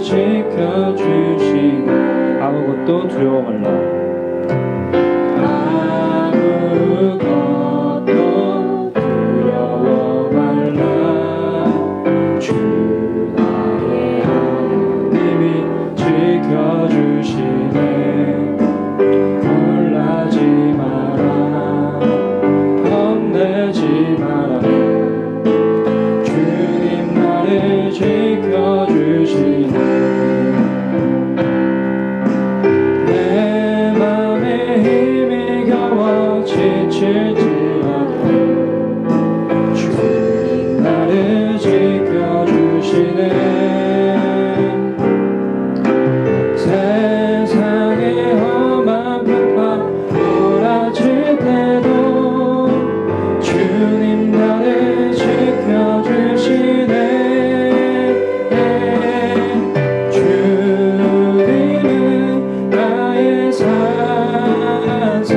지켜주시네. 아무것도 두려워 말라. 아무것도 두려워 말라. 주 나의 하나님이 지켜주시네. 놀라지 마라. 겁내지 마라. 주님 나를 지켜주시네. 내 맘에 힘이 겨워 지칠지라도 주님 나를 지켜주시네. 세상의 험한 풍파 몰아칠 때도 주님 나를 지켜주시네. 주님은 나의 산성,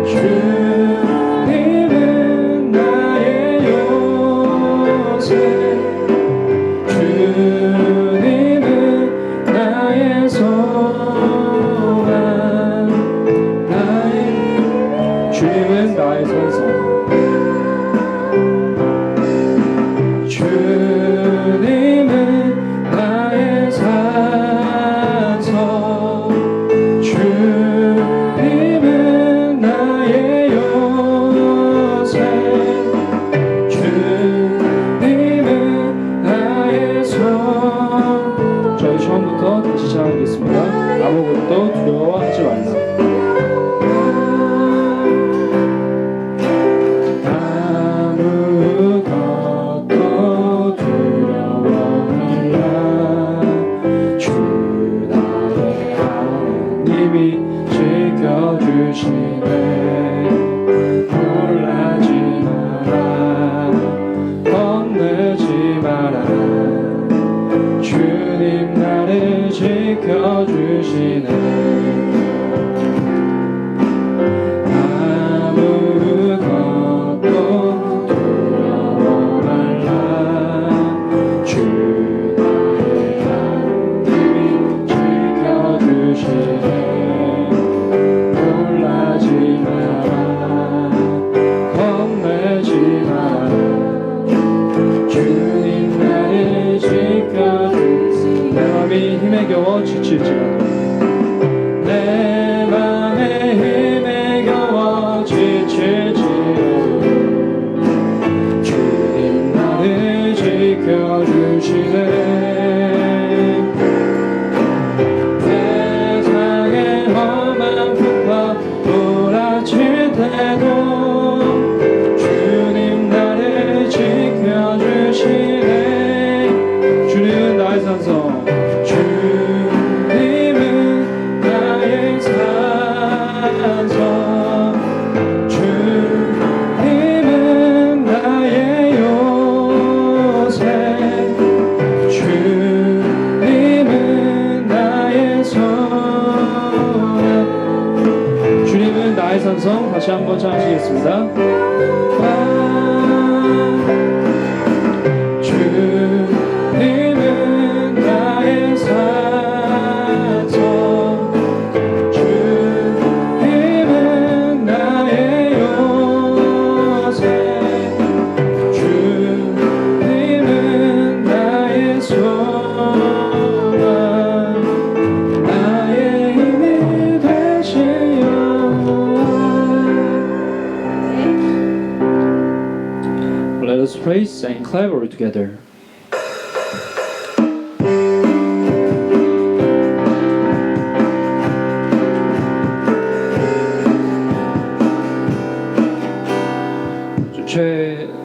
주님은 나의 요새, 주님은 나의 소망, 주님은 나의 산성, 주님은 나의 산성, 주님은 나의 요새, 주님은 나의 소망. 저희 처음부터 다시 시작하겠습니다. 아무것도 두려워하지 말라. 아무것도 두려워 말라. 주 나의 하나님이 지켜주시네. 놀라지 마라. 겁내지 마라. 주님 나를 지켜주시네. 아무것도 두려워 말라. 주 나의 하나님이 지켜주시네. 놀라지 마라. 겁내지 마라. 주님 나를 지켜주시네. 내 맘이 힘에 겨워 지칠지라도, 내 맘에 힘에 겨워 지칠지라도 주님 나를 지켜주시네. 세상의 험한 풍파 몰아칠 때도 주님 나를 지켜주시네. 주님은 나의 산성, 주님은 나의 산성, 주님은 나의 요새, 주님은 나의 소망. 주님은 나의 산성. 다시 한번唱하시겠습니다. 주님은 나의 산성, 주님은 나의 요새, 주님은 나의 소망, 나의 힘이 되신 여호와. Let us praise and clap together.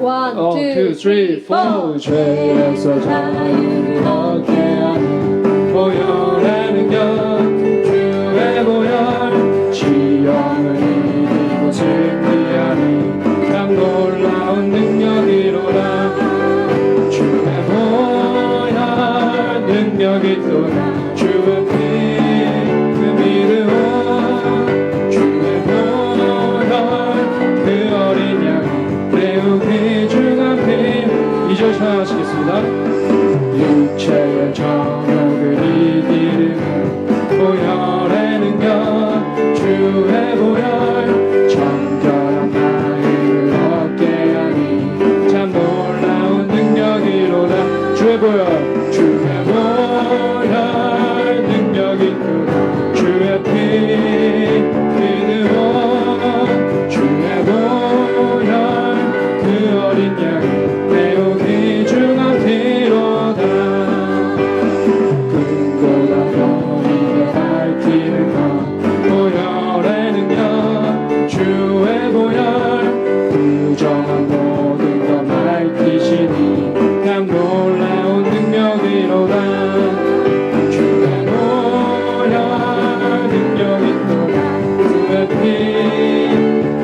One, two, 3, 4. 죄에서 자유를 얻게 하는 보혈의 능력, 주의 보혈, 시험을 이기고 승리하는 참 놀라운 능력이로라. 주의 보혈 능력이 또다. 주의 피 그 믿음, 주의 보혈 그 어린 양 배우 귀중한 피. 2절 찬양하시겠습니다. 육체의 정욕을 이기는 보혈의 능력 주의 보혈 정결한 마음을 얻게 하니 참 놀라운 능력이로다 주의 보혈 능력이 있도다 주의 피 믿음으로 주의 보혈 그 어린 양이 매우 귀중한 피로다 근고가 너희를 밝히는 것 보혈의 능력 주의 보혈 부정한 모든 것 밝히시니 참 놀라운 능력이로다 주의 보혈 능력이 있도다 주의 피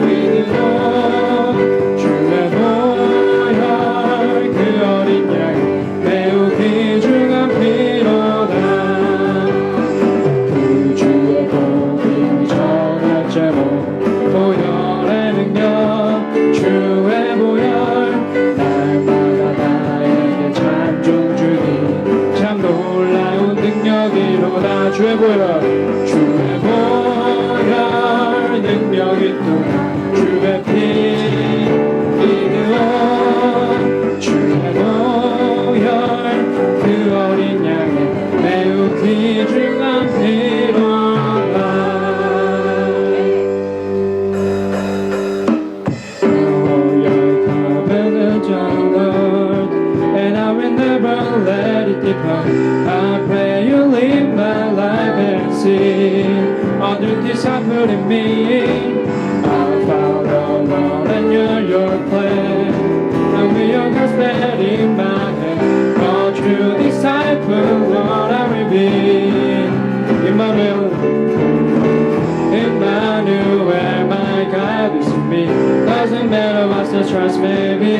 믿음으로 주의 보혈 그 어린 양 매우 귀중한 피로다 그 주의 복음 전할 제목 보혈의 능력 주의 보혈 날마다 나에게 찬송 주니 참 놀라운 능력이로다 주의 보혈 능력이 있도다 주의 피 믿음으로 주의 보혈 그 어린 양의 매우 귀중한 피로다 Your covenant on earth and I will never let it depart I pray you live my life and see under disciple in me I'll follow Lord and your plan and with your gospel in my hand all true disciple Lord I will be Emmanuel my God is with me doesn't matter what the trust may be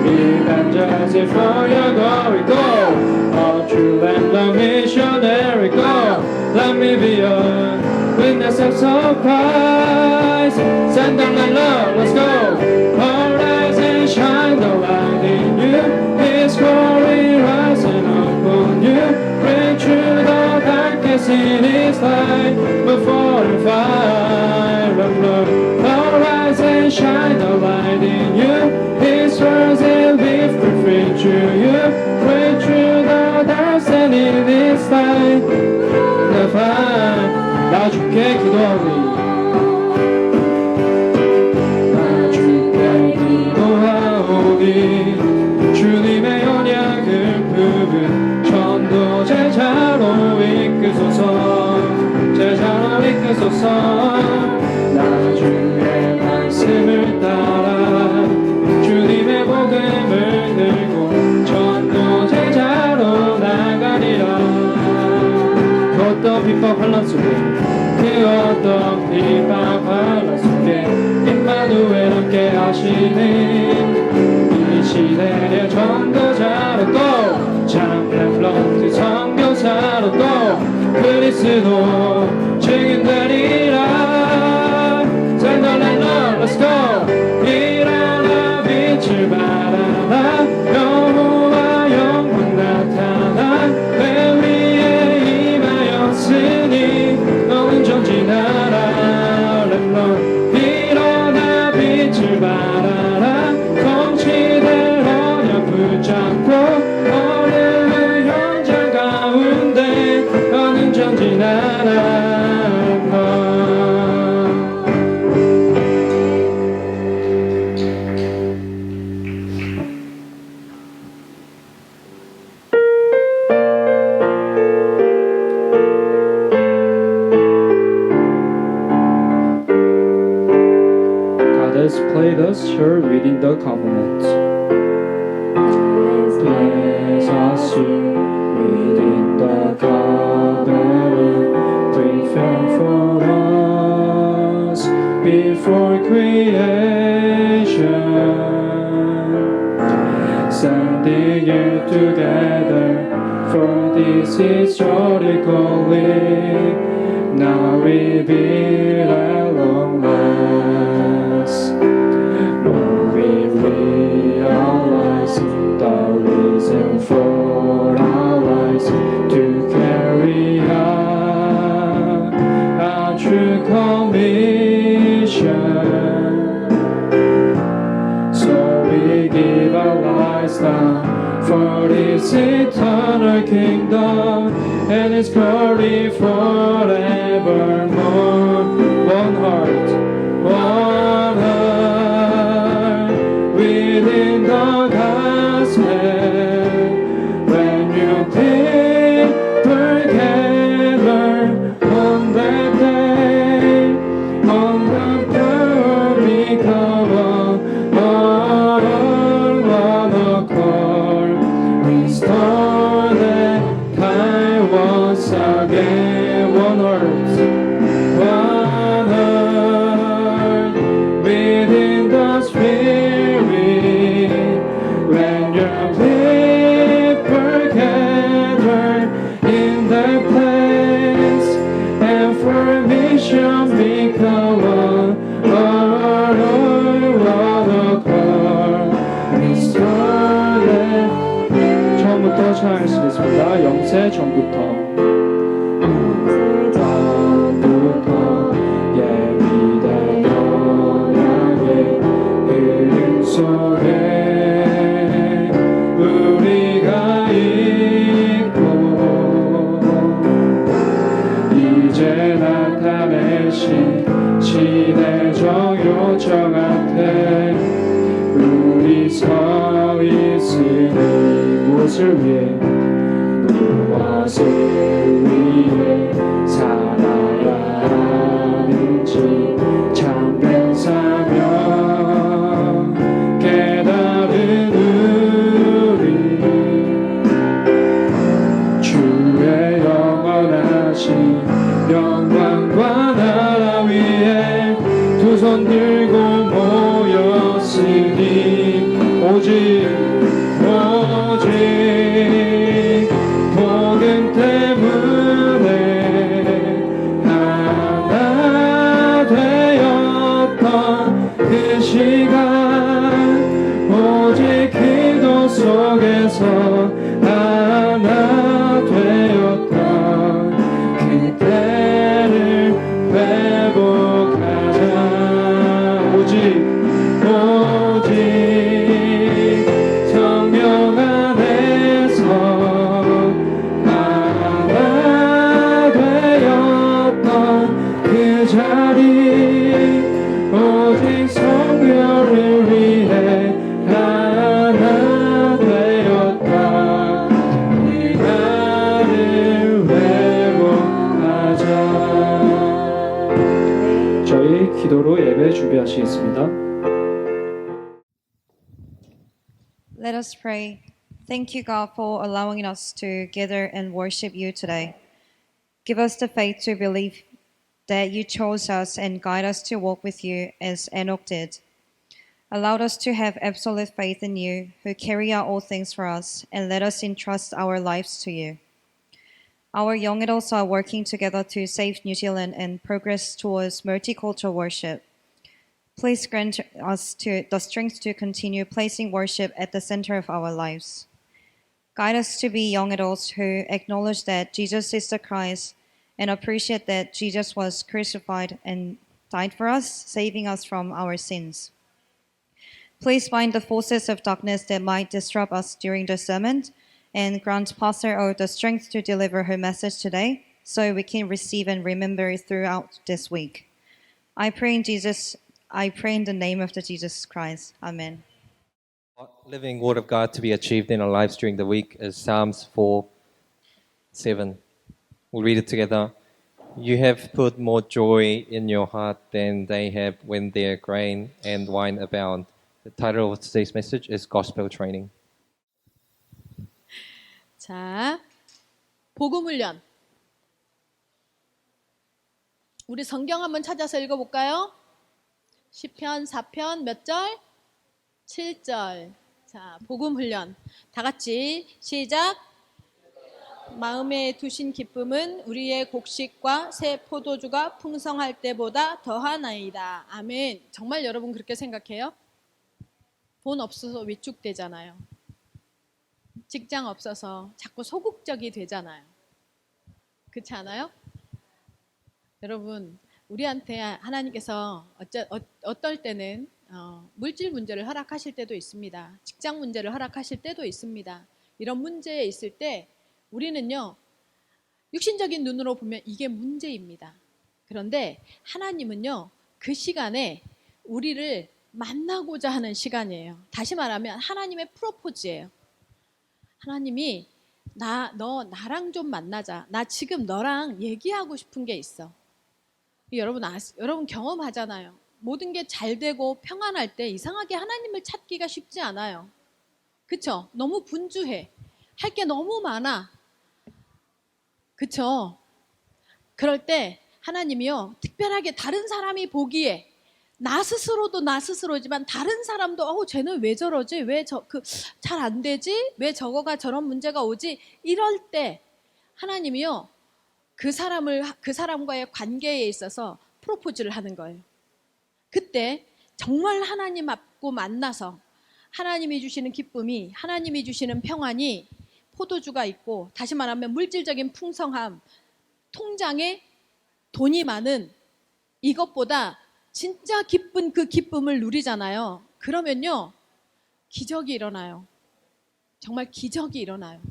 evangelizing for your glory go all true and the missionary go let me be a witness of so Christ send down the love let's go arise and shine the light in you His glory rising upon you bring through the darkness in His light before the fire of love arise and shine the light in you His words will be free through you bring through the darkness in His light 나 주께 기도하오니 나 주께 기도하오니 주님의 언약을 품은 전도 제자로 이끄소서 나 주의 말씀을 따라 주님의 복음을 들고 전도 제자로 나가리라 어떤 핍박 환난 속에 그 어떤 핍박 환난 속에 임마누엘 함께 하시는 이 시대의 전도자로 또 참된 플러트 선교사로 또 그리스도 증인되리라 Send the Lord, let's go 일어나 빛을 발하라 여호와 영광 나타나 내 위에 임하였으니 너는 전진하라 Lord 일어나 빛을 발하라 통치될 언약 붙잡고 어려운 현장 가운데 너는 전진하라 Let's play the church within the covenant. Bless us within the covenant, prepared for us before creation, sending you together for this historical week. Now reveal at long last. Lord, we realize the reason for His eternal kingdom and His glory forevermore. One heart, within the gospel. When you people gather on that day, on the glory cover, all one accord, restore that time once again. One earth, within the Spirit. When your people gather in that place, and formation become one accord, restore them. 처음부터 찬양하시겠습니다. 영세 전부터 예비된 언약의 흐름 속에 우리가 있고 이제 나타내신 시대적 요청 앞에 우리 서 있으니 무엇을 위해 무엇을 위해 살아야 하는지 참된 사명 깨달은 우리 주의 영원하신 영광과 나라 위에 두 손 들고 모였으니 오직 복음 때문에 하나 되었던 그 시간 오직 기도 속에서 하나 되었던 그때를 회복하자. 오직 성령 안에서 하나 되었던 그 자리 오직 성령을 위해 하나 되었다. 이 나를 회복하자. 저희 기도로 예배 준비하시겠습니다. Let us pray. Thank you, God, for allowing us to gather and worship you today. Give us the faith to believe that you chose us and guide us to walk with you as Enoch did. Allow us to have absolute faith in you, who carry out all things for us, and let us entrust our lives to you. Our young adults are working together to save New Zealand and progress towards multicultural worship. Please grant us the strength to continue placing worship at the center of our lives. Guide us to be young adults who acknowledge that Jesus is the Christ and appreciate that Jesus was crucified and died for us, saving us from our sins. Please bind the forces of darkness that might disrupt us during the sermon and grant Pastor O the strength to deliver her message today so we can receive and remember it throughout this week. I pray in the name of Jesus Christ. Amen. Living Word of God to be achieved in our lives during the week is Psalms 4:7. We'll read it together. You have put more joy in your heart than they have when their grain and wine abound. The title of today's message is Gospel Training. 자, 복음 훈련. 우리 성경 한번 찾아서 읽어볼까요? 시편 4편 몇 절? 7절. 자, 복음 훈련. 다 같이 시작. 마음에 두신 기쁨은 우리의 곡식과 새 포도주가 풍성할 때보다 더하나이다. 아멘. 정말 여러분 그렇게 생각해요? 돈 없어서 위축되잖아요. 직장 없어서 자꾸 소극적이 되잖아요. 그렇지 않아요? 여러분, 우리한테 하나님께서 어떨 때는 물질 문제를 허락하실 때도 있습니다. 직장 문제를 허락하실 때도 있습니다. 이런 문제에 있을 때 우리는요, 육신적인 눈으로 보면 이게 문제입니다. 그런데 하나님은요, 그 시간에 우리를 만나고자 하는 시간이에요. 다시 말하면 하나님의 프로포즈예요. 하나님이 너 나랑 좀 만나자. 나 지금 너랑 얘기하고 싶은 게 있어. 여러분 경험하잖아요. 모든 게 잘 되고 평안할 때 이상하게 하나님을 찾기가 쉽지 않아요. 그쵸? 너무 분주해. 할 게 너무 많아. 그쵸? 그럴 때 하나님이요, 특별하게 다른 사람이 보기에 나 스스로도 나 스스로지만 다른 사람도 쟤는 왜 저러지? 왜 잘 안 되지? 왜 저거가 저런 문제가 오지? 이럴 때 하나님이요, 그 사람과의 관계에 있어서 프로포즈를 하는 거예요. 그때 정말 하나님 앞고 만나서 하나님이 주시는 기쁨이, 하나님이 주시는 평안이, 포도주가 있고, 다시 말하면 물질적인 풍성함, 통장에 돈이 많은 이것보다 진짜 기쁜 그 기쁨을 누리잖아요. 그러면요, 기적이 일어나요. 정말 기적이 일어나요.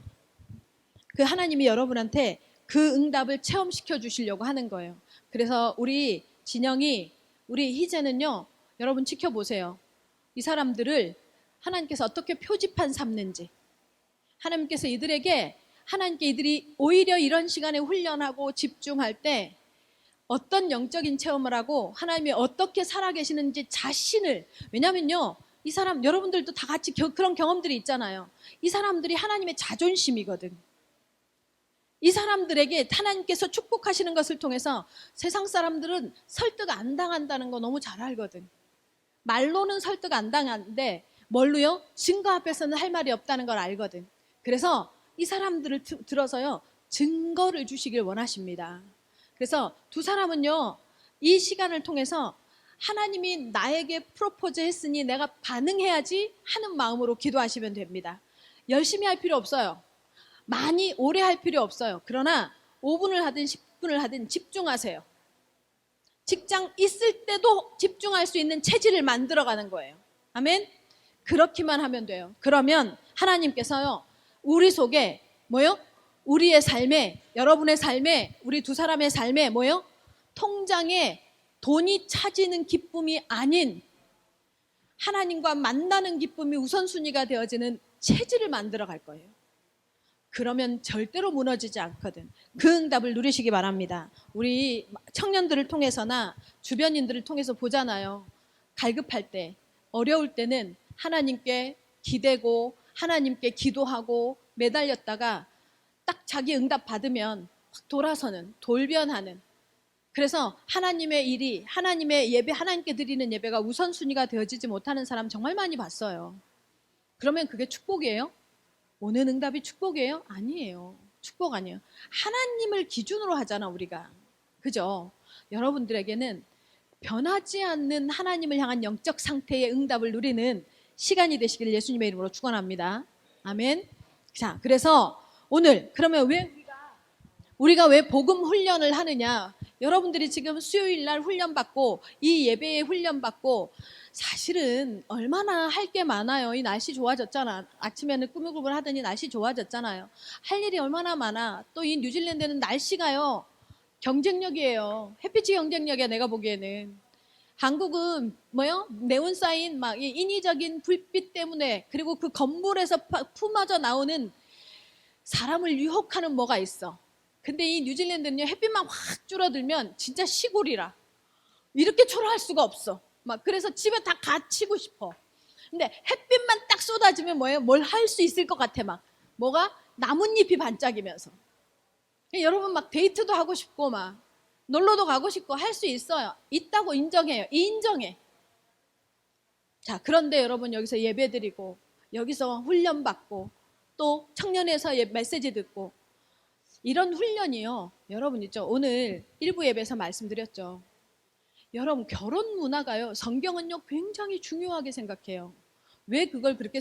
그 하나님이 여러분한테 그 응답을 체험시켜 주시려고 하는 거예요. 그래서 우리 진영이, 우리 희재는요, 여러분 지켜보세요. 이 사람들을 하나님께서 어떻게 표지판 삼는지, 하나님께서 하나님께 이들이 오히려 이런 시간에 훈련하고 집중할 때 어떤 영적인 체험을 하고 하나님이 어떻게 살아계시는지 자신을, 왜냐면요, 이 사람, 여러분들도 다 같이 그런 경험들이 있잖아요. 이 사람들이 하나님의 자존심이거든. 이 사람들에게 하나님께서 축복하시는 것을 통해서 세상 사람들은 설득 안 당한다는 거 너무 잘 알거든. 말로는 설득 안 당하는데 뭘로요? 증거 앞에서는 할 말이 없다는 걸 알거든. 그래서 이 사람들을 들어서요, 증거를 주시길 원하십니다. 그래서 두 사람은요, 이 시간을 통해서 하나님이 나에게 프로포즈 했으니 내가 반응해야지 하는 마음으로 기도하시면 됩니다. 열심히 할 필요 없어요. 많이 오래 할 필요 없어요. 그러나 5분을 하든 10분을 하든 집중하세요. 직장 있을 때도 집중할 수 있는 체질을 만들어가는 거예요. 아멘? 그렇게만 하면 돼요. 그러면 하나님께서요, 우리 속에 우리의 삶에, 여러분의 삶에, 우리 두 사람의 삶에 통장에 돈이 차지는 기쁨이 아닌 하나님과 만나는 기쁨이 우선순위가 되어지는 체질을 만들어 갈 거예요. 그러면 절대로 무너지지 않거든. 그 응답을 누리시기 바랍니다. 우리 청년들을 통해서나 주변인들을 통해서 보잖아요. 갈급할 때, 어려울 때는 하나님께 기대고 하나님께 기도하고 매달렸다가 딱 자기 응답 받으면 확 돌아서는, 돌변하는. 그래서 하나님의 일이, 하나님의 예배, 하나님께 드리는 예배가 우선순위가 되어지지 못하는 사람 정말 많이 봤어요. 그러면 그게 축복이에요? 오는 응답이 축복이에요? 아니에요. 축복 아니에요. 하나님을 기준으로 하잖아, 우리가. 그죠? 여러분들에게는 변하지 않는 하나님을 향한 영적 상태의 응답을 누리는 시간이 되시기를 예수님의 이름으로 축원합니다. 아멘. 자, 그래서 오늘 그러면 우리가 왜 복음 훈련을 하느냐? 여러분들이 지금 수요일 날 훈련 받고 이 예배에 훈련 받고 사실은 얼마나 할 게 많아요. 이 날씨 좋아졌잖아. 아침에는 꾸물꾸물 하더니 날씨 좋아졌잖아요. 할 일이 얼마나 많아. 또 이 뉴질랜드는 날씨가요, 경쟁력이에요. 햇빛이 경쟁력이야, 내가 보기에는. 한국은 네온 사인, 막 인위적인 불빛 때문에, 그리고 그 건물에서 품어져 나오는 사람을 유혹하는 뭐가 있어. 근데 이 뉴질랜드는요, 햇빛만 확 줄어들면 진짜 시골이라 이렇게 초라할 수가 없어. 막 그래서 집에 다 갇히고 싶어. 근데 햇빛만 딱 쏟아지면 뭘 할 수 있을 것 같아. 막 뭐가 나뭇잎이 반짝이면서. 여러분 막 데이트도 하고 싶고 막 놀러도 가고 싶고 할 수 있어요. 있다고 인정해요. 인정해. 자, 그런데 여러분 여기서 예배드리고 여기서 훈련 받고 또 청년에서 메시지 듣고 이런 훈련이요, 여러분 있죠. 오늘 일부 예배에서 말씀드렸죠. 여러분 결혼 문화가요, 성경은요 굉장히 중요하게 생각해요. 왜 그걸 그렇게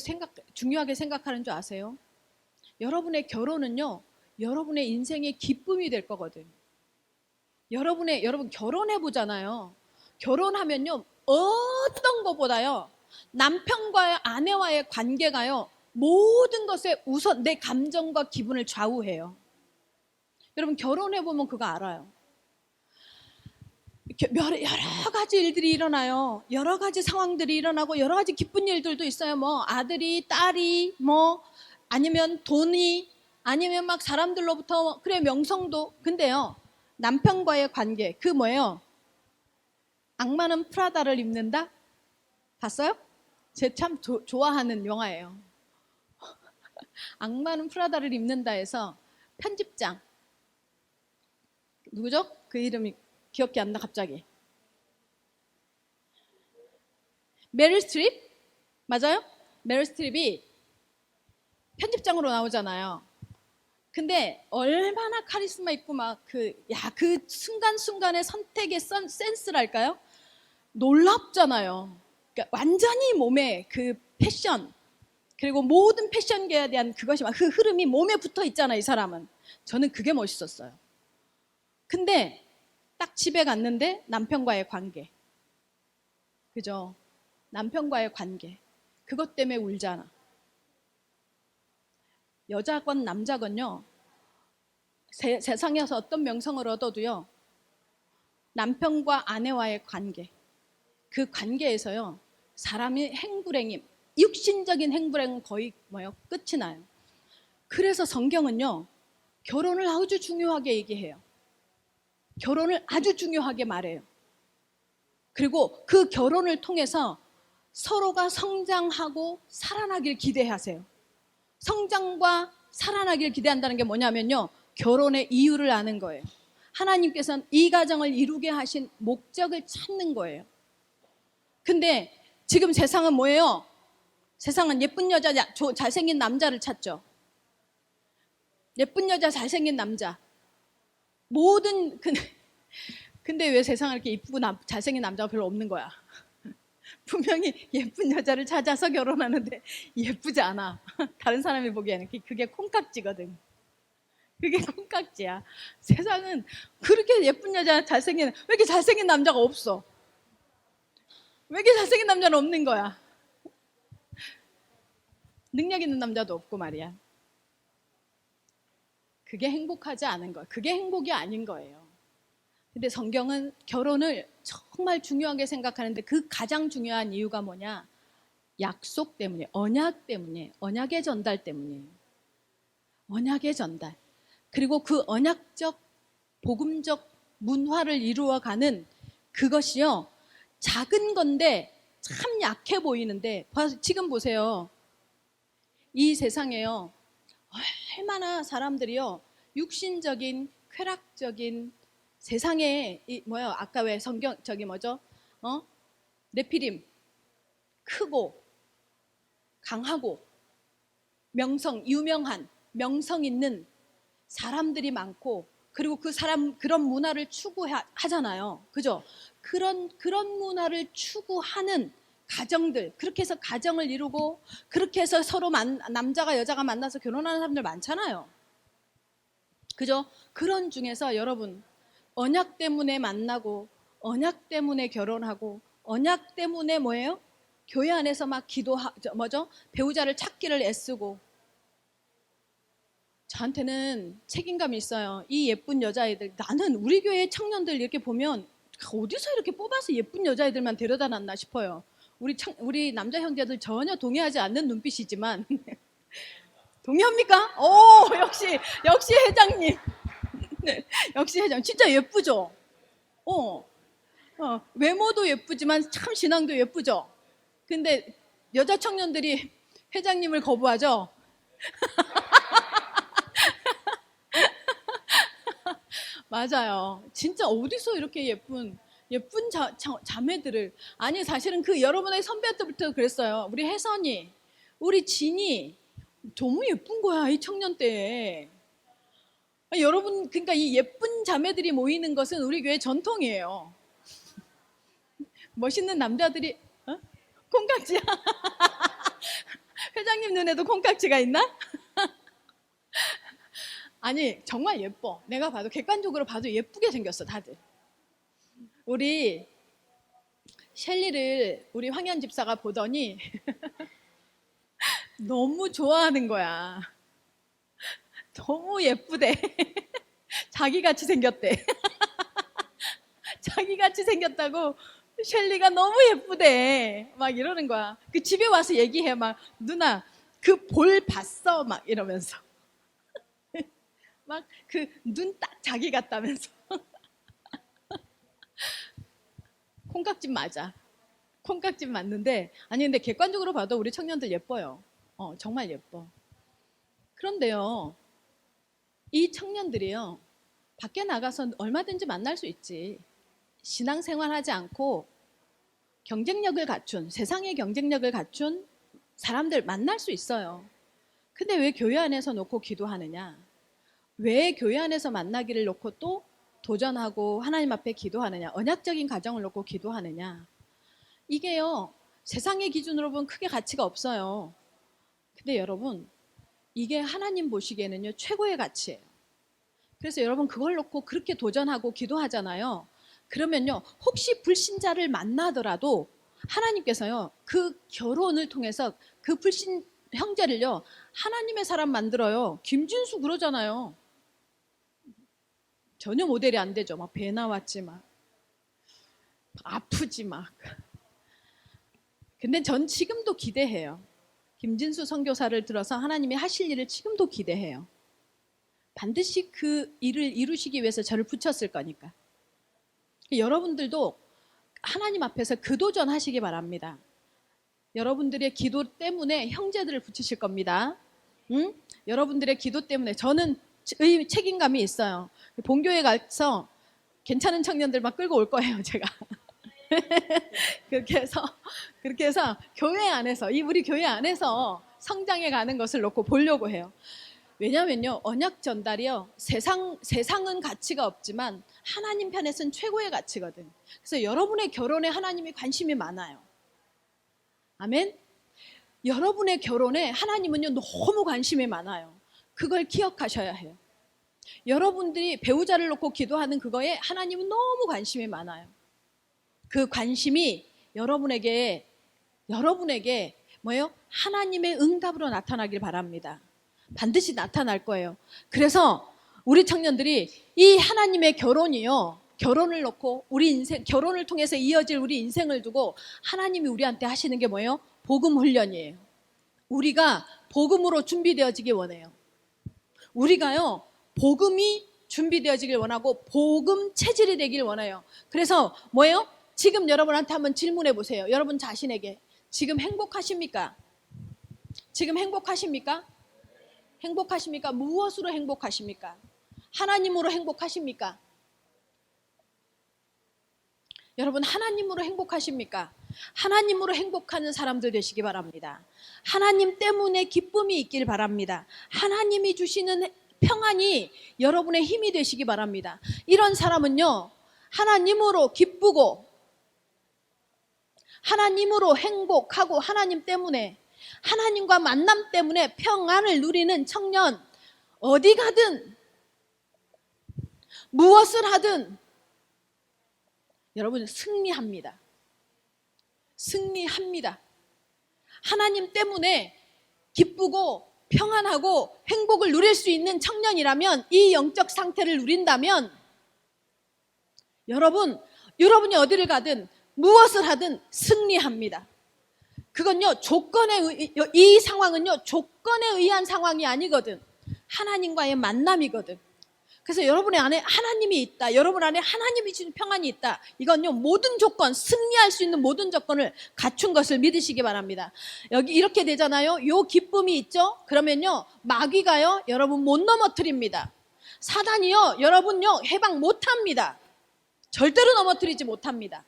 중요하게 생각하는 줄 아세요? 여러분의 결혼은요, 여러분의 인생의 기쁨이 될 거거든. 여러분 결혼해 보잖아요. 결혼하면요, 어떤 것보다요, 남편과의 아내와의 관계가요, 모든 것에 우선 내 감정과 기분을 좌우해요. 여러분 결혼해보면 그거 알아요. 여러 가지 일들이 일어나요. 여러 가지 상황들이 일어나고 여러 가지 기쁜 일들도 있어요. 뭐 아들이, 딸이, 뭐 아니면 돈이, 아니면 막 사람들로부터 그래 명성도. 근데요 남편과의 관계 그 뭐예요? 악마는 프라다를 입는다? 봤어요? 제 참 좋아하는 영화예요. 악마는 프라다를 입는다 해서 편집장 누구죠? 그 이름이 기억이 안 나 갑자기. 메릴 스트립? 맞아요? 메릴 스트립이 편집장으로 나오잖아요. 근데 얼마나 카리스마 있고 막 그 순간순간의 선택의 센스랄까요? 놀랍잖아요. 그러니까 완전히 몸에 그 패션 그리고 모든 패션계에 대한 그것이 막 그 흐름이 몸에 붙어 있잖아요. 이 사람은. 저는 그게 멋있었어요. 근데 딱 집에 갔는데 남편과의 관계, 그죠? 남편과의 관계 그것 때문에 울잖아. 여자건 남자건요 세상에서 어떤 명성을 얻어도요 남편과 아내와의 관계 그 관계에서요 사람이 행불행임 육신적인 행불행은 거의 뭐요 끝이 나요. 그래서 성경은요 결혼을 아주 중요하게 얘기해요. 결혼을 아주 중요하게 말해요. 그리고 그 결혼을 통해서 서로가 성장하고 살아나길 기대하세요. 성장과 살아나길 기대한다는 게 뭐냐면요 결혼의 이유를 아는 거예요. 하나님께서는 이 가정을 이루게 하신 목적을 찾는 거예요. 근데 지금 세상은 뭐예요? 세상은 예쁜 여자, 잘생긴 남자를 찾죠. 예쁜 여자, 잘생긴 남자. 모든 근데 왜 세상에 이렇게 이쁘고 잘생긴 남자가 별로 없는 거야? 분명히 예쁜 여자를 찾아서 결혼하는데 예쁘지 않아. 다른 사람이 보기에는 그게 콩깍지거든. 그게 콩깍지야. 세상은 그렇게 예쁜 여자 왜 이렇게 잘생긴 남자가 없어? 왜 이렇게 잘생긴 남자는 없는 거야? 능력 있는 남자도 없고 말이야. 그게 행복하지 않은 거야. 그게 행복이 아닌 거예요. 근데 성경은 결혼을 정말 중요하게 생각하는데 그 가장 중요한 이유가 뭐냐? 약속 때문에, 언약 때문에, 언약의 전달 때문이에요. 언약의 전달. 그리고 그 언약적, 복음적 문화를 이루어가는 그것이요. 작은 건데 참 약해 보이는데 지금 보세요. 이 세상에요. 얼마나 사람들이요. 육신적인, 쾌락적인 세상에 아까 왜 성경 네피림 크고 강하고 유명한 명성 있는 사람들이 많고 그리고 그런 문화를 추구하잖아요. 그죠? 그런 문화를 추구하는 가정들, 그렇게 해서 가정을 이루고 그렇게 해서 서로 남자가 여자가 만나서 결혼하는 사람들 많잖아요. 그죠? 그런 중에서 여러분 언약 때문에 만나고 언약 때문에 결혼하고 언약 때문에 뭐예요? 교회 안에서 막 배우자를 찾기를 애쓰고 저한테는 책임감이 있어요. 이 예쁜 여자애들 나는 우리 교회 청년들 이렇게 보면 어디서 이렇게 뽑아서 예쁜 여자애들만 데려다 놨나 싶어요. 우리 남자 형제들 전혀 동의하지 않는 눈빛이지만 동의합니까? 오 역시 회장님. 네, 역시 회장 진짜 예쁘죠? 외모도 예쁘지만 참 신앙도 예쁘죠? 근데 여자 청년들이 회장님을 거부하죠? 맞아요. 진짜 어디서 이렇게 예쁜 자매들을 아니 사실은 여러분의 선배 때부터 그랬어요. 우리 혜선이, 우리 진이 너무 예쁜 거야 이 청년 때에. 여러분 그러니까 이 예쁜 자매들이 모이는 것은 우리 교회 전통이에요. 멋있는 남자들이 콩깍지야. 회장님 눈에도 콩깍지가 있나? 아니 정말 예뻐. 내가 봐도 객관적으로 봐도 예쁘게 생겼어 다들. 우리 셸리를 우리 황현 집사가 보더니 너무 좋아하는 거야. 너무 예쁘대. 자기같이 생겼대. 자기같이 생겼다고 셸리가 너무 예쁘대. 막 이러는 거야. 그 집에 와서 얘기해. 막 누나 그 볼 봤어? 막 이러면서. 막 그 눈 딱 자기 같다면서. 콩깍지 맞아. 콩깍지 맞는데 아니 근데 객관적으로 봐도 우리 청년들 예뻐요. 정말 예뻐. 그런데요. 이 청년들이요. 밖에 나가서 얼마든지 만날 수 있지. 신앙생활하지 않고 경쟁력을 갖춘 세상의 경쟁력을 갖춘 사람들 만날 수 있어요. 근데 왜 교회 안에서 놓고 기도하느냐? 왜 교회 안에서 만나기를 놓고 또 도전하고 하나님 앞에 기도하느냐? 언약적인 가정을 놓고 기도하느냐? 이게요. 세상의 기준으로 보면 크게 가치가 없어요. 근데 여러분 이게 하나님 보시기에는요. 최고의 가치예요. 그래서 여러분 그걸 놓고 그렇게 도전하고 기도하잖아요. 그러면요. 혹시 불신자를 만나더라도 하나님께서요. 그 결혼을 통해서 그 불신 형제를요. 하나님의 사람 만들어요. 김진수 그러잖아요. 전혀 모델이 안 되죠. 막 배 나왔지 막 아프지 막. 근데 전 지금도 기대해요. 김진수 선교사를 들어서 하나님이 하실 일을 지금도 기대해요. 반드시 그 일을 이루시기 위해서 저를 붙였을 거니까. 여러분들도 하나님 앞에서 그 도전하시기 바랍니다. 여러분들의 기도 때문에 형제들을 붙이실 겁니다. 응? 여러분들의 기도 때문에 저는 책임감이 있어요. 본교회 가서 괜찮은 청년들만 끌고 올 거예요, 제가. 그렇게 해서 교회 안에서 우리 교회 안에서 성장해 가는 것을 놓고 보려고 해요. 왜냐면요, 언약 전달이요, 세상은 가치가 없지만 하나님 편에서는 최고의 가치거든. 그래서 여러분의 결혼에 하나님이 관심이 많아요. 아멘? 여러분의 결혼에 하나님은요, 너무 관심이 많아요. 그걸 기억하셔야 해요. 여러분들이 배우자를 놓고 기도하는 그거에 하나님은 너무 관심이 많아요. 그 관심이 여러분에게 뭐예요? 하나님의 응답으로 나타나길 바랍니다. 반드시 나타날 거예요. 그래서 우리 청년들이 이 하나님의 결혼이요, 결혼을 놓고 우리 인생, 결혼을 통해서 이어질 우리 인생을 두고 하나님이 우리한테 하시는 게 뭐예요? 복음 훈련이에요. 우리가 복음으로 준비되어지길 원해요. 우리가요, 복음이 준비되어지길 원하고 복음 체질이 되길 원해요. 그래서 뭐예요? 지금 여러분한테 한번 질문해 보세요. 여러분 자신에게 지금 행복하십니까? 지금 행복하십니까? 행복하십니까? 무엇으로 행복하십니까? 하나님으로 행복하십니까? 여러분 하나님으로 행복하십니까? 하나님으로 행복하는 사람들 되시기 바랍니다. 하나님 때문에 기쁨이 있길 바랍니다. 하나님이 주시는 평안이 여러분의 힘이 되시기 바랍니다. 이런 사람은요, 하나님으로 기쁘고 하나님으로 행복하고 하나님 때문에, 하나님과 만남 때문에 평안을 누리는 청년, 어디 가든 무엇을 하든 여러분 승리합니다. 승리합니다. 하나님 때문에 기쁘고 평안하고 행복을 누릴 수 있는 청년이라면, 이 영적 상태를 누린다면 여러분이 어디를 가든 무엇을 하든 승리합니다. 그건요, 이 상황은요, 조건에 의한 상황이 아니거든. 하나님과의 만남이거든. 그래서 여러분의 안에 하나님이 있다, 여러분 안에 하나님이 주신 평안이 있다, 이건요, 모든 조건, 승리할 수 있는 모든 조건을 갖춘 것을 믿으시기 바랍니다. 여기 이렇게 되잖아요. 요 기쁨이 있죠. 그러면요, 마귀가요, 여러분 못 넘어뜨립니다. 사단이요, 여러분요, 해방 못합니다. 절대로 넘어뜨리지 못합니다.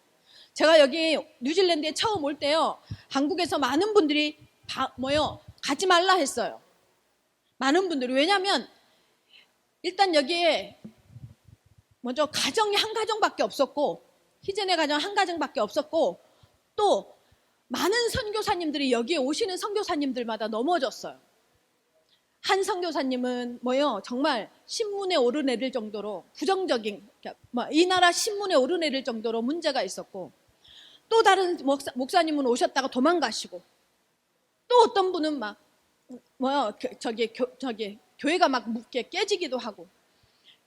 제가 여기 뉴질랜드에 처음 올 때요, 한국에서 많은 분들이 가지 말라 했어요. 많은 분들이. 왜냐하면 일단 여기에 먼저 가정이 한 가정밖에 없었고, 희재네 가정 한 가정밖에 없었고, 또 많은 선교사님들이 여기에 오시는 선교사님들마다 넘어졌어요. 한 선교사님은 정말 신문에 오르내릴 정도로 부정적인, 이 나라 신문에 오르내릴 정도로 문제가 있었고, 또 다른 목사님은 오셨다가 도망가시고, 또 어떤 분은 막 저기 교회가 막 깨지기도 하고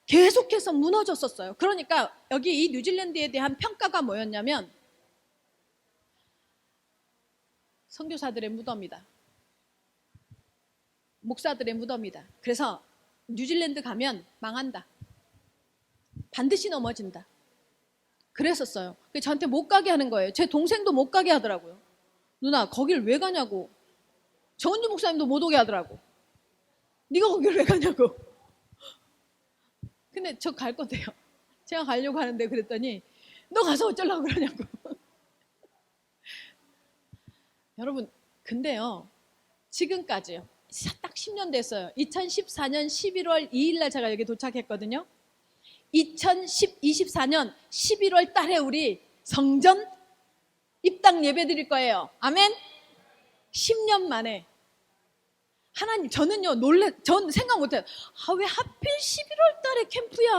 계속해서 무너졌었어요. 그러니까 여기 이 뉴질랜드에 대한 평가가 뭐였냐면 선교사들의 무덤이다. 목사들의 무덤이다. 그래서 뉴질랜드 가면 망한다. 반드시 넘어진다. 그랬었어요. 저한테 못 가게 하는 거예요. 제 동생도 못 가게 하더라고요. 누나 거길 왜 가냐고. 정은주 목사님도 못 오게 하더라고. 네가 거길 왜 가냐고. 근데 저 갈 건데요. 제가 가려고 하는데 그랬더니 너 가서 어쩌려고 그러냐고. 여러분 근데요. 지금까지요. 딱 10년 됐어요. 2014년 11월 2일 날 제가 여기 도착했거든요. 2024년 11월 달에 우리 성전 입당 예배 드릴 거예요. 아멘. 10년 만에 하나님, 저는요 전 생각 못해요. 왜 하필 11월 달에 캠프야?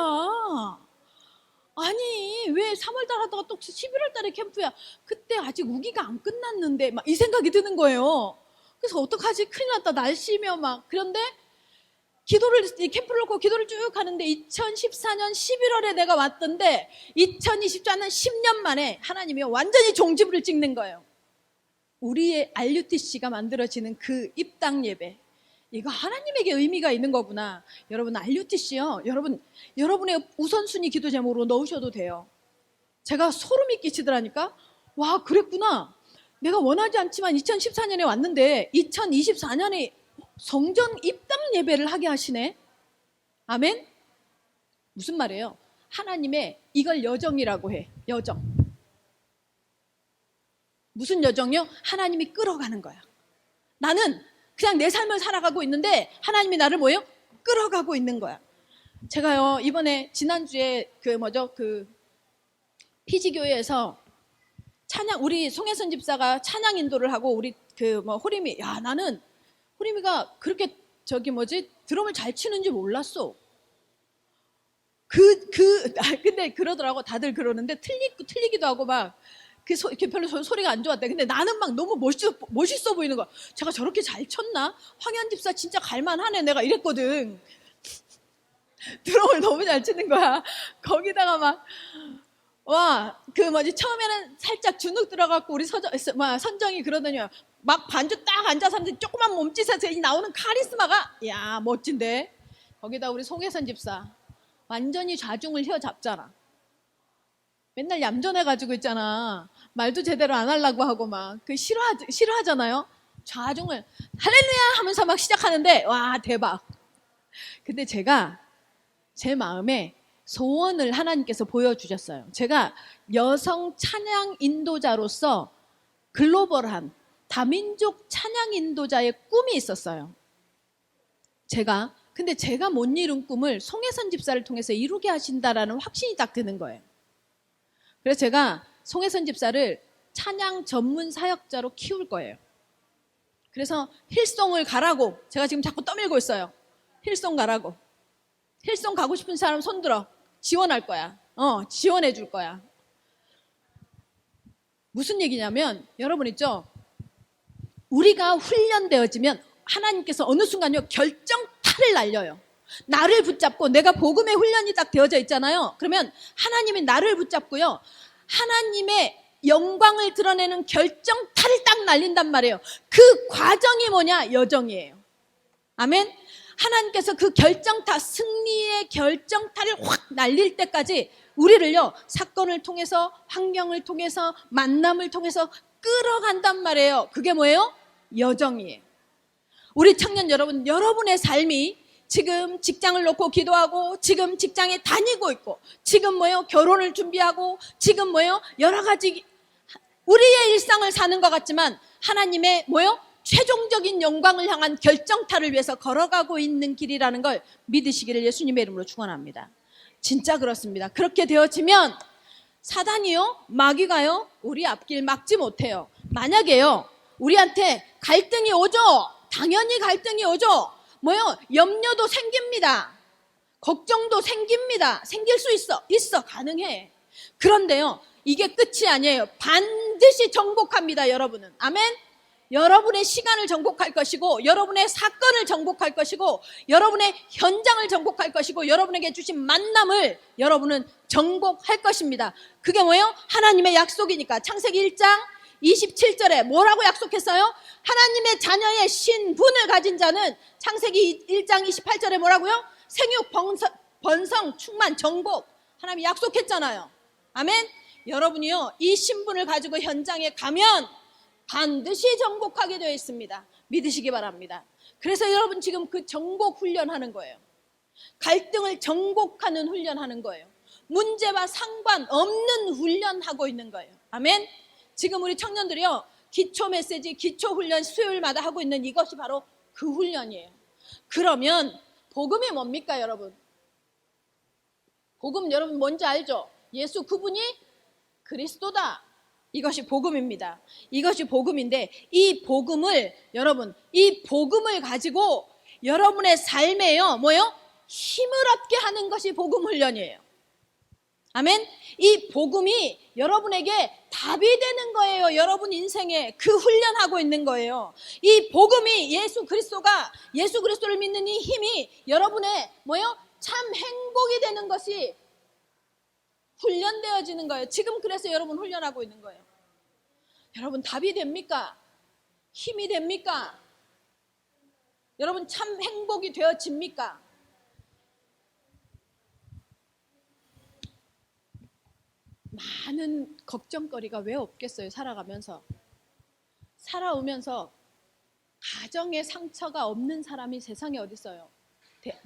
아니 왜 3월 달 하다가 또 11월 달에 캠프야? 그때 아직 우기가 안 끝났는데 막 이 생각이 드는 거예요. 그래서 어떡하지? 큰일 났다. 날씨며 막. 그런데 캠프를 놓고 기도를 쭉 하는데 2014년 11월에 내가 왔던데 2024년 10년 만에 하나님이 완전히 종지부를 찍는 거예요. 우리의 RUTC가 만들어지는 그 입당 예배, 이거 하나님에게 의미가 있는 거구나. 여러분 RUTC요, 여러분의 우선순위 기도 제목으로 넣으셔도 돼요. 제가 소름이 끼치더라니까. 와, 그랬구나. 내가 원하지 않지만 2014년에 왔는데 2024년에 성전 입당 예배를 하게 하시네. 아멘. 무슨 말이에요? 하나님의 이걸 여정이라고 해. 여정. 무슨 여정이요? 하나님이 끌어가는 거야. 나는 그냥 내 삶을 살아가고 있는데 하나님이 나를 뭐예요? 끌어가고 있는 거야. 제가요 이번에 지난주에 피지교회에서 찬양, 우리 송혜선 집사가 찬양 인도를 하고 우리 호림이, 나는 호림이가 그렇게 드럼을 잘 치는지 몰랐어. 근데 그러더라고. 다들 그러는데 틀리기도 하고 막 별로 소리가 안 좋았대. 근데 나는 막 너무 멋있어 보이는 거야. 제가 저렇게 잘 쳤나? 황현 집사 진짜 갈만하네. 내가 이랬거든. 드럼을 너무 잘 치는 거야. 거기다가 막 처음에는 살짝 주눅 들어갖고 우리 선정이 그러더니 막 반주 딱 앉아서 하는데 조그만 몸짓에서 나오는 카리스마가 멋진데. 거기다 우리 송혜선 집사 완전히 좌중을 휘어잡잖아. 맨날 얌전해가지고 있잖아. 말도 제대로 안 하려고 하고 막 싫어하잖아요. 좌중을 할렐루야 하면서 막 시작하는데 와, 대박. 근데 제가 제 마음에 소원을 하나님께서 보여주셨어요. 제가 여성 찬양 인도자로서 글로벌한 다민족 찬양 인도자의 꿈이 있었어요. 근데 제가 못 이룬 꿈을 송혜선 집사를 통해서 이루게 하신다라는 확신이 딱 드는 거예요. 그래서 제가 송혜선 집사를 찬양 전문 사역자로 키울 거예요. 그래서 힐송을 가라고 제가 지금 자꾸 떠밀고 있어요. 힐송 가라고. 힐송 가고 싶은 사람 손들어. 지원할 거야. 지원해 줄 거야. 무슨 얘기냐면 여러분 있죠? 우리가 훈련되어지면 하나님께서 어느 순간요 결정타를 날려요. 나를 붙잡고, 내가 복음의 훈련이 딱 되어져 있잖아요. 그러면 하나님이 나를 붙잡고요 하나님의 영광을 드러내는 결정타를 딱 날린단 말이에요. 그 과정이 뭐냐? 여정이에요. 아멘. 하나님께서 그 결정타, 승리의 결정타를 확 날릴 때까지 우리를요 사건을 통해서, 환경을 통해서, 만남을 통해서 끌어간단 말이에요. 그게 뭐예요? 여정이에요. 우리 청년 여러분, 여러분의 삶이 지금 직장을 놓고 기도하고, 지금 직장에 다니고 있고, 지금 결혼을 준비하고, 지금 여러 가지 우리의 일상을 사는 것 같지만 하나님의 최종적인 영광을 향한 결정타를 위해서 걸어가고 있는 길이라는 걸 믿으시기를 예수님의 이름으로 축원합니다. 진짜 그렇습니다. 그렇게 되어지면 사단이요, 마귀가요 우리 앞길 막지 못해요. 만약에요 우리한테 갈등이 오죠. 당연히 갈등이 오죠. 염려도 생깁니다. 걱정도 생깁니다. 생길 수 있어. 가능해. 그런데요 이게 끝이 아니에요. 반드시 정복합니다. 여러분은. 아멘. 여러분의 시간을 정복할 것이고 여러분의 사건을 정복할 것이고 여러분의 현장을 정복할 것이고 여러분에게 주신 만남을 여러분은 정복할 것입니다. 그게 뭐예요? 하나님의 약속이니까. 창세기 1장 27절에 뭐라고 약속했어요? 하나님의 자녀의 신분을 가진 자는 창세기 1장 28절에 뭐라고요? 생육, 번성, 충만, 정복. 하나님이 약속했잖아요. 아멘. 여러분이요 이 신분을 가지고 현장에 가면 반드시 정복하게 되어 있습니다. 믿으시기 바랍니다. 그래서 여러분 지금 그 정복 훈련하는 거예요. 갈등을 정복하는 훈련하는 거예요. 문제와 상관없는 훈련하고 있는 거예요. 아멘. 지금 우리 청년들이요 기초 메시지, 기초 훈련 수요일마다 하고 있는 이것이 바로 그 훈련이에요. 그러면 복음이 뭡니까 여러분? 복음 여러분 뭔지 알죠? 예수 그분이 그리스도다. 이것이 복음입니다. 이것이 복음인데 이 복음을 여러분 이 복음을 가지고 여러분의 삶에요 뭐요? 힘을 얻게 하는 것이 복음 훈련이에요. 아멘. 이 복음이 여러분에게 답이 되는 거예요. 여러분 인생에 그 훈련하고 있는 거예요. 이 복음이 예수 그리스도를 믿는 이 힘이 여러분의 뭐요? 참 행복이 되는 것이 훈련되어지는 거예요. 지금 그래서 여러분 훈련하고 있는 거예요. 여러분 답이 됩니까? 힘이 됩니까? 여러분 참 행복이 되어집니까? 많은 걱정거리가 왜 없겠어요? 살아오면서 가정의 상처가 없는 사람이 세상에 어디 있어요?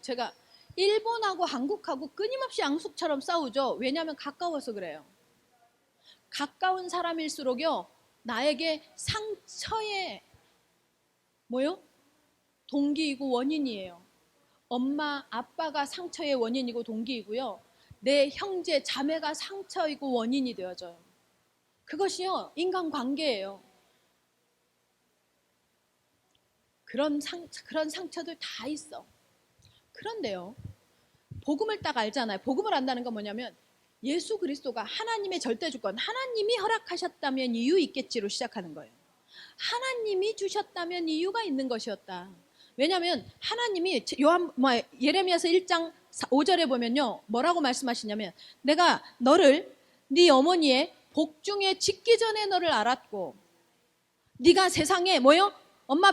제가 일본하고 한국하고 끊임없이 양속처럼 싸우죠. 왜냐하면 가까워서 그래요. 가까운 사람일수록요 나에게 상처의 뭐요? 동기이고 원인이에요. 엄마, 아빠가 상처의 원인이고 동기이고요. 내 형제, 자매가 상처이고 원인이 되어져요. 그것이요 인간관계예요. 그런 상처들 다 있어. 그런데요 복음을 딱 알잖아요. 복음을 안다는 건 뭐냐면 예수 그리스도가 하나님의 절대주권, 하나님이 허락하셨다면 이유 있겠지로 시작하는 거예요. 하나님이 주셨다면 이유가 있는 것이었다. 왜냐하면 하나님이 예레미야서 1장 5절에 보면요 뭐라고 말씀하시냐면 내가 너를 네 어머니의 복중에 짓기 전에 너를 알았고 네가 세상에 뭐요? 엄마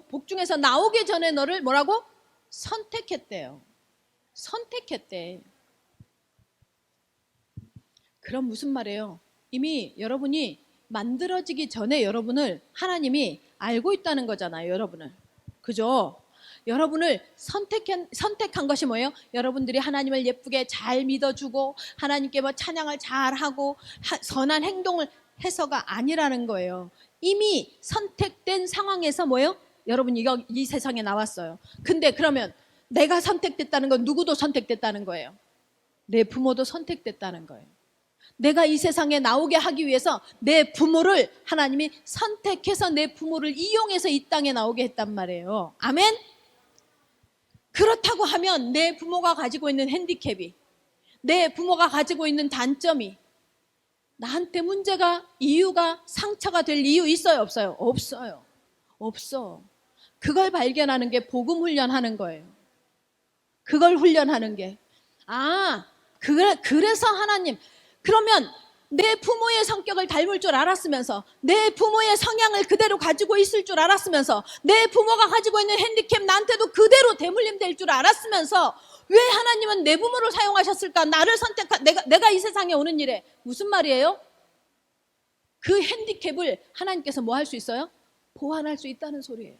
복중에서 나오기 전에 너를 뭐라고? 선택했대요. 선택했대. 그럼 무슨 말이에요? 이미 여러분이 만들어지기 전에 여러분을 하나님이 알고 있다는 거잖아요. 여러분을. 그죠? 여러분을 선택한 것이 뭐예요? 여러분들이 하나님을 예쁘게 잘 믿어주고 하나님께 뭐 찬양을 잘하고 선한 행동을 해서가 아니라는 거예요. 이미 선택된 상황에서 뭐예요? 여러분 이 세상에 나왔어요. 근데 그러면 내가 선택됐다는 건 누구도 선택됐다는 거예요. 내 부모도 선택됐다는 거예요. 내가 이 세상에 나오게 하기 위해서 내 부모를 하나님이 선택해서 내 부모를 이용해서 이 땅에 나오게 했단 말이에요. 아멘? 그렇다고 하면 내 부모가 가지고 있는 핸디캡이, 내 부모가 가지고 있는 단점이 나한테 문제가, 이유가, 상처가 될 이유 있어요? 없어요? 없어요. 없어. 그걸 발견하는 게 복음 훈련하는 거예요. 그걸 훈련하는 게. 그래서 하나님, 그러면 내 부모의 성격을 닮을 줄 알았으면서 내 부모의 성향을 그대로 가지고 있을 줄 알았으면서 내 부모가 가지고 있는 핸디캡 나한테도 그대로 대물림 될 줄 알았으면서 왜 하나님은 내 부모를 사용하셨을까? 나를 내가 이 세상에 오는 일에 무슨 말이에요? 그 핸디캡을 하나님께서 뭐 할 수 있어요? 보완할 수 있다는 소리예요.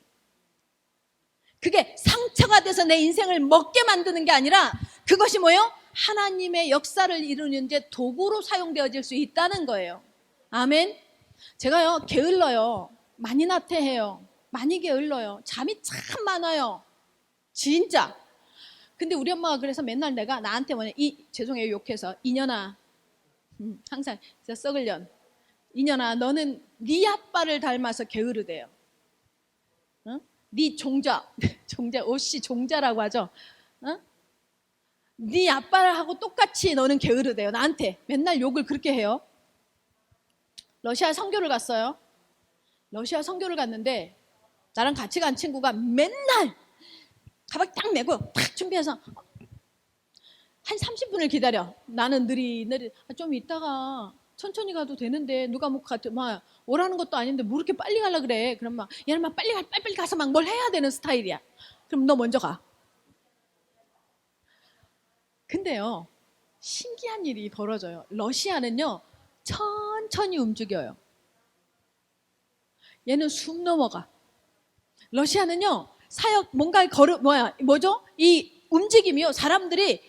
그게 상처가 돼서 내 인생을 먹게 만드는 게 아니라 그것이 뭐예요? 하나님의 역사를 이루는 데 도구로 사용되어질 수 있다는 거예요. 아멘. 제가요 게을러요. 많이 나태해요. 많이 게을러요. 잠이 참 많아요. 진짜. 근데 우리 엄마가 그래서 맨날 내가 나한테 죄송해요 욕해서 이년아 항상 진짜 썩을 년 이년아 너는 네 아빠를 닮아서 게으르대요. 응? 네 종자 옷이 종자라고 하죠. 응? 네 아빠하고 똑같이 너는 게으르대요. 나한테 맨날 욕을 그렇게 해요. 러시아 선교를 갔어요. 러시아 선교를 갔는데 나랑 같이 간 친구가 맨날 가방 딱 메고 탁 준비해서 한 30분을 기다려. 나는 느리 좀 이따가 천천히 가도 되는데 누가 막 오라는 것도 아닌데 뭐 이렇게 빨리 가려 그래. 그럼 막 얘는 막 빨리 가서 막 뭘 해야 되는 스타일이야. 그럼 너 먼저 가. 근데요, 신기한 일이 벌어져요. 러시아는요, 천천히 움직여요. 얘는 숨 넘어가. 러시아는요, 뭔가를 이 움직임이요, 사람들이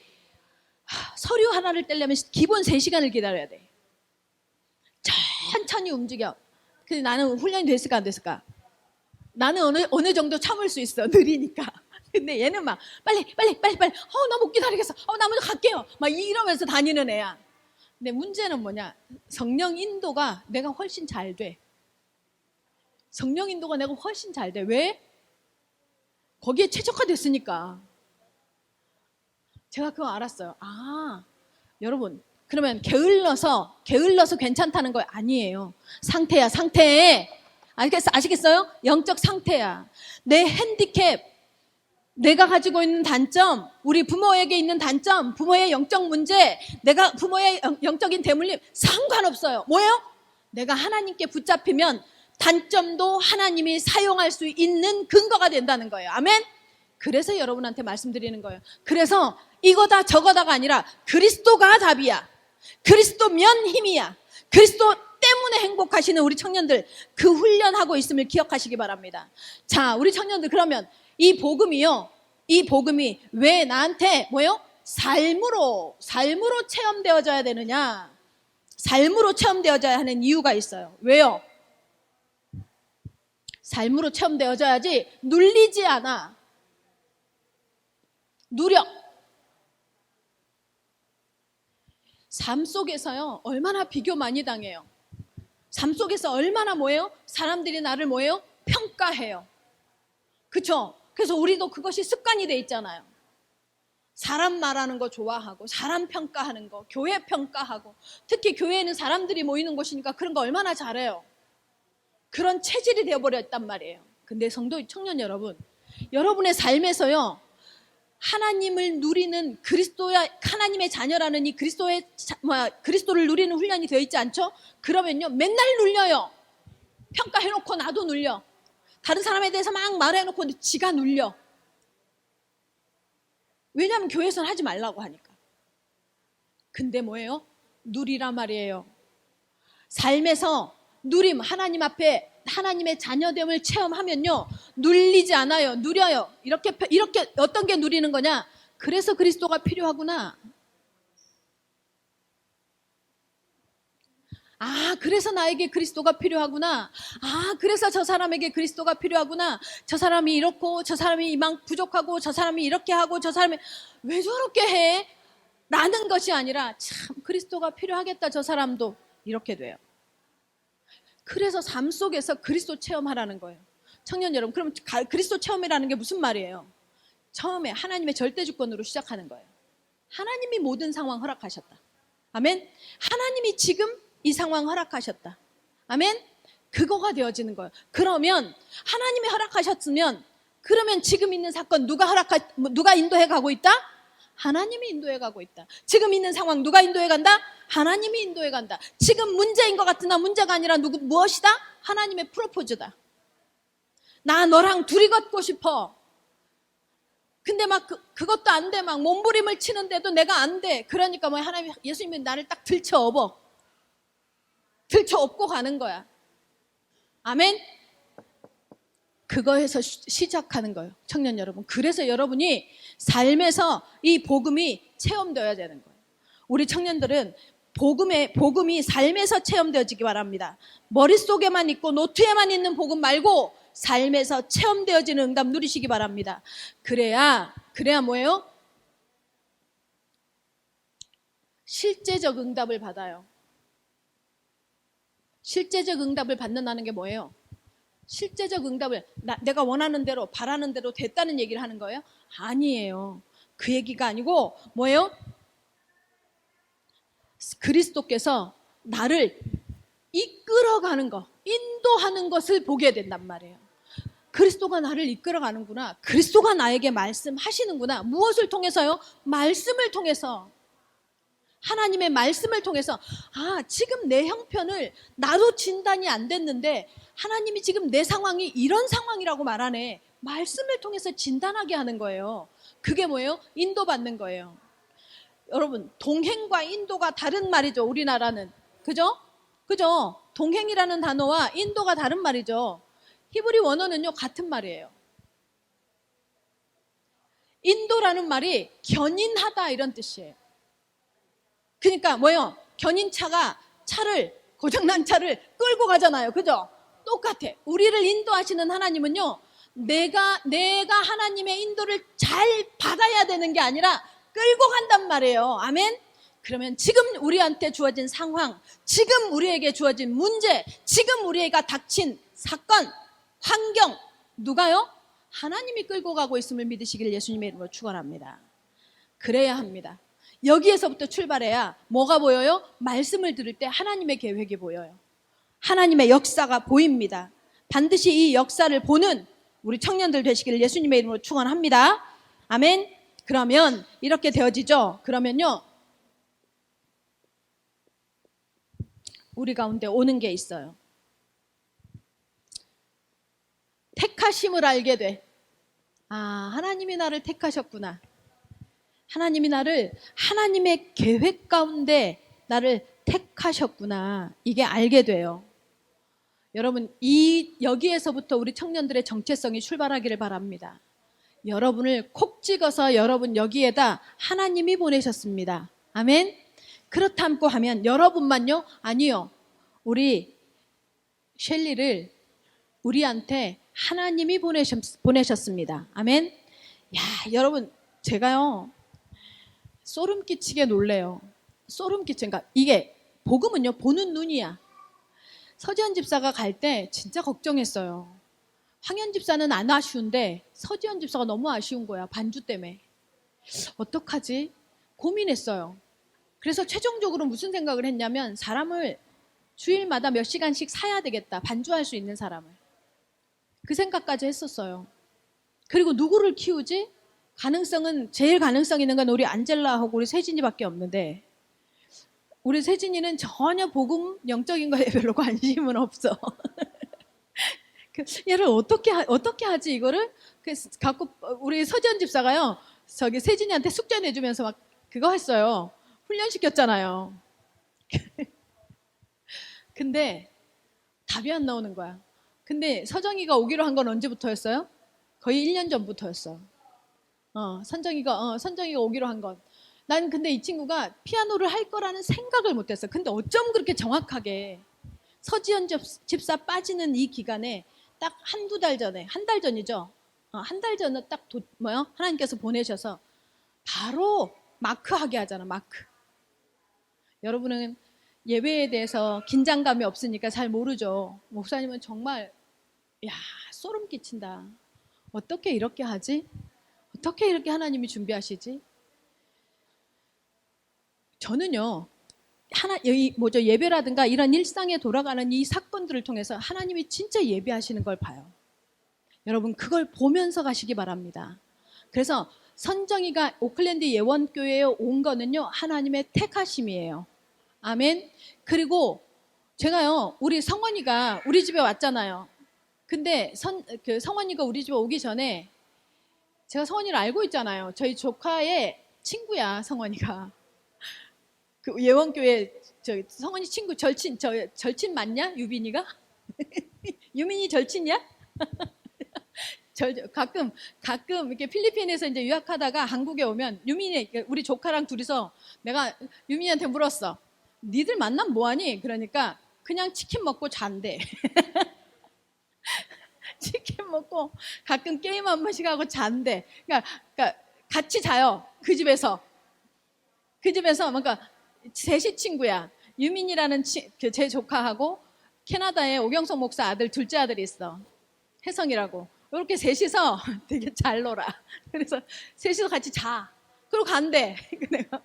서류 하나를 떼려면 기본 3시간을 기다려야 돼. 천천히 움직여. 근데 나는 훈련이 됐을까 안 됐을까? 나는 어느 정도 참을 수 있어. 느리니까. 근데 얘는 막 빨리. 나 못 기다리겠어. 나 먼저 갈게요. 막 이러면서 다니는 애야. 근데 문제는 뭐냐? 성령 인도가 내가 훨씬 잘 돼. 성령 인도가 내가 훨씬 잘 돼. 왜? 거기에 최적화됐으니까. 제가 그거 알았어요. 여러분, 그러면 게을러서 괜찮다는 거 아니에요. 상태야, 상태. 아시겠어요? 영적 상태야. 내 핸디캡, 내가 가지고 있는 단점, 우리 부모에게 있는 단점, 부모의 영적 문제, 내가 부모의 영적인 대물림 상관없어요. 뭐예요? 내가 하나님께 붙잡히면 단점도 하나님이 사용할 수 있는 근거가 된다는 거예요. 아멘? 그래서 여러분한테 말씀드리는 거예요. 그래서 이거다 저거다가 아니라 그리스도가 답이야. 그리스도면 힘이야. 그리스도 때문에 행복하시는 우리 청년들, 그 훈련하고 있음을 기억하시기 바랍니다. 자, 우리 청년들, 그러면 이 복음이 왜 나한테 삶으로 체험되어져야 되느냐? 삶으로 체험되어져야 하는 이유가 있어요. 왜요? 삶으로 체험되어져야지 눌리지 않아. 누려. 삶 속에서요, 얼마나 비교 많이 당해요. 삶 속에서 얼마나 사람들이 나를 평가해요. 그쵸? 그래서 우리도 그것이 습관이 돼 있잖아요. 사람 말하는 거 좋아하고, 사람 평가하는 거, 교회 평가하고, 특히 교회에는 사람들이 모이는 곳이니까 그런 거 얼마나 잘해요. 그런 체질이 되어버렸단 말이에요. 근데 성도 청년 여러분, 여러분의 삶에서요, 하나님을 누리는 하나님의 자녀라는 이 그리스도를 누리는 훈련이 되어 있지 않죠? 그러면요, 맨날 눌려요. 평가해놓고 나도 눌려. 다른 사람에 대해서 막 말해놓고 지가 눌려. 왜냐하면 교회에서는 하지 말라고 하니까. 근데 누리란 말이에요. 삶에서 누림, 하나님 앞에 하나님의 자녀됨을 체험하면요, 눌리지 않아요. 누려요. 이렇게 어떤 게 누리는 거냐? 그래서 그리스도가 필요하구나. 그래서 나에게 그리스도가 필요하구나. 그래서 저 사람에게 그리스도가 필요하구나. 저 사람이 이렇고, 저 사람이 이만 부족하고, 저 사람이 이렇게 하고, 저 사람이 왜 저렇게 해? 라는 것이 아니라, 참 그리스도가 필요하겠다, 저 사람도. 이렇게 돼요. 그래서 삶 속에서 그리스도 체험하라는 거예요. 청년 여러분, 그럼 그리스도 체험이라는 게 무슨 말이에요? 처음에 하나님의 절대주권으로 시작하는 거예요. 하나님이 모든 상황 허락하셨다. 아멘? 하나님이 지금 이 상황 허락하셨다. 아멘? 그거가 되어지는 거예요. 그러면 하나님이 허락하셨으면, 그러면 지금 있는 사건 누가 인도해 가고 있다? 하나님이 인도해 가고 있다. 지금 있는 상황 누가 인도해 간다? 하나님이 인도해 간다. 지금 문제인 것 같으나 문제가 아니라 무엇이다? 하나님의 프로포즈다. 나 너랑 둘이 걷고 싶어. 근데 그것도 안 돼. 몸부림을 치는데도 내가 안 돼. 그러니까 예수님이 나를 딱 들쳐업고 가는 거야. 아멘? 그거에서 시작하는 거예요. 청년 여러분. 그래서 여러분이 삶에서 이 복음이 체험되어야 되는 거예요. 우리 청년들은 복음이 삶에서 체험되어지기 바랍니다. 머릿속에만 있고 노트에만 있는 복음 말고 삶에서 체험되어지는 응답 누리시기 바랍니다. 그래야 뭐예요? 실제적 응답을 받아요. 실제적 응답을 받는다는 게 뭐예요? 실제적 응답을 내가 원하는 대로 바라는 대로 됐다는 얘기를 하는 거예요? 아니에요. 그 얘기가 아니고 뭐예요? 그리스도께서 나를 이끌어가는 거. 인도하는 것을 보게 된단 말이에요. 그리스도가 나를 이끌어가는구나. 그리스도가 나에게 말씀하시는구나. 무엇을 통해서요? 말씀을 통해서. 하나님의 말씀을 통해서 지금 내 형편을 나도 진단이 안 됐는데 하나님이 지금 내 상황이 이런 상황이라고 말하네. 말씀을 통해서 진단하게 하는 거예요. 그게 뭐예요? 인도받는 거예요. 여러분, 동행과 인도가 다른 말이죠. 우리나라는. 그죠? 동행이라는 단어와 인도가 다른 말이죠. 히브리 원어는요, 같은 말이에요. 인도라는 말이 견인하다 이런 뜻이에요. 그러니까 뭐예요? 견인차가 고장난 차를 끌고 가잖아요. 그죠? 똑같아. 우리를 인도하시는 하나님은요, 내가 하나님의 인도를 잘 받아야 되는 게 아니라 끌고 간단 말이에요. 아멘? 그러면 지금 우리한테 주어진 상황, 지금 우리에게 주어진 문제, 지금 우리가 닥친 사건, 환경, 누가요? 하나님이 끌고 가고 있음을 믿으시길 예수님의 이름으로 축원합니다. 그래야 합니다. 여기에서부터 출발해야 뭐가 보여요? 말씀을 들을 때 하나님의 계획이 보여요. 하나님의 역사가 보입니다. 반드시 이 역사를 보는 우리 청년들 되시기를 예수님의 이름으로 축원합니다. 아멘. 그러면 이렇게 되어지죠. 그러면요, 우리 가운데 오는 게 있어요. 택하심을 알게 돼. 하나님이 나를 택하셨구나. 하나님이 나를 하나님의 계획 가운데 나를 택하셨구나. 이게 알게 돼요. 여러분, 여기에서부터 우리 청년들의 정체성이 출발하기를 바랍니다. 여러분을 콕 찍어서 여러분 여기에다 하나님이 보내셨습니다. 아멘. 그렇다고 하면 여러분만요? 아니요. 우리 셸리를 우리한테 하나님이 보내셨습니다. 아멘. 여러분, 제가요, 소름 끼치게 놀래요. 그러니까 이게 복음은요, 보는 눈이야. 서지현 집사가 갈 때 진짜 걱정했어요. 황현 집사는 안 아쉬운데 서지현 집사가 너무 아쉬운 거야. 반주 때문에. 어떡하지? 고민했어요. 그래서 최종적으로 무슨 생각을 했냐면, 사람을 주일마다 몇 시간씩 사야 되겠다. 반주할 수 있는 사람을. 그 생각까지 했었어요. 그리고 누구를 키우지? 제일 가능성 있는 건 우리 안젤라하고 우리 세진이밖에 없는데, 우리 세진이는 전혀 복음 영적인 거에 별로 관심은 없어. 얘를 어떻게 하지 이거를? 그래서 갖고 우리 서지현 집사가요, 저기 세진이한테 숙제 내주면서 막 그거 했어요. 훈련시켰잖아요. 근데 답이 안 나오는 거야. 근데 서정이가 오기로 한 건 언제부터였어요? 거의 1년 전부터였어. 선정이가 오기로 한 건. 난 근데 이 친구가 피아노를 할 거라는 생각을 못했어. 근데 어쩜 그렇게 정확하게 서지현 집사 빠지는 이 기간에 딱 한 달 전이죠. 한 달 전에 딱 하나님께서 보내셔서 바로 마크하게 하잖아. 마크. 여러분은 예배에 대해서 긴장감이 없으니까 잘 모르죠. 목사님은 정말 소름 끼친다. 어떻게 이렇게 하지? 어떻게 이렇게 하나님이 준비하시지? 저는요, 예배라든가 이런 일상에 돌아가는 이 사건들을 통해서 하나님이 진짜 예배하시는 걸 봐요. 여러분, 그걸 보면서 가시기 바랍니다. 그래서 선정이가 오클랜드 예원교회에 온 거는요, 하나님의 택하심이에요. 아멘. 그리고 제가요, 우리 성원이가 우리 집에 왔잖아요. 근데 성원이가 우리 집에 오기 전에 제가 성원이를 알고 있잖아요. 저희 조카의 친구야, 성원이가. 그 예원교회 성원이 친구 절친 맞냐? 유빈이가? 유민이 절친이야? 가끔 이렇게 필리핀에서 이제 유학하다가 한국에 오면 우리 조카랑 둘이서 내가 유민이한테 물었어. 니들 만나면 뭐하니? 그러니까 그냥 치킨 먹고 잔대. 치킨 먹고 가끔 게임 한 번씩 하고 잔대. 그러니까 같이 자요. 그 집에서 뭔가 셋이 친구야. 유민이라는 제 조카하고 캐나다에 오경석 목사 아들 둘째 아들이 있어. 혜성이라고. 이렇게 셋이서 되게 잘 놀아. 그래서 셋이서 같이 자. 그리고 간대. 내가